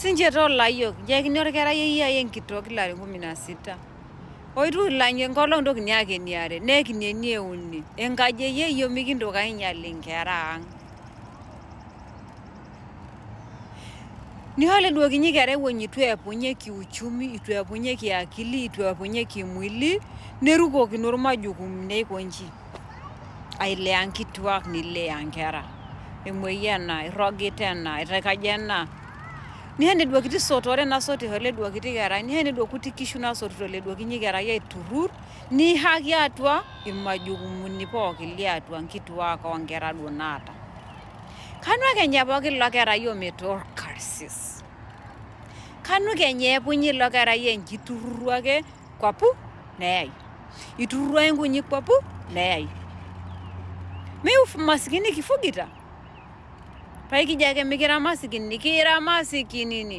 Sinche toolayiok nchekini orkerai eyiai enkitok ilarin 16 oitu ilang'ie enkolong ntokini akeni are neekini euni enkaji eyie iyiok mikintoki ainyal inkera ang. Nihole duo kinyi kera ewueji itu epunye kiuchumi, itu epunye kiakili, itu epunye kimwili, nerukokino irmajukumuni aikonji. Ailea nkituak nilea nkera. Emuoyia ena, irrogita ena, irrikaja ena. Nihene duo kiti sotore nasoti hole duo kiti kerai, nihene duo kuti kishu nasotito le duo kinyi kerai aiturrur, nihaki atua irmajukumuni pookin liatua nkituak onkera duo naata. Kanu kenya pookin ilo kerai ometaa orkarsis. Kanu kenya epunye ilo kerai enkiturruru ake kwapu neyai. Iturruro enkunyi kwapu neyai. Masikini kifugita. Paikijo ake mikira masikini, kira masikinini.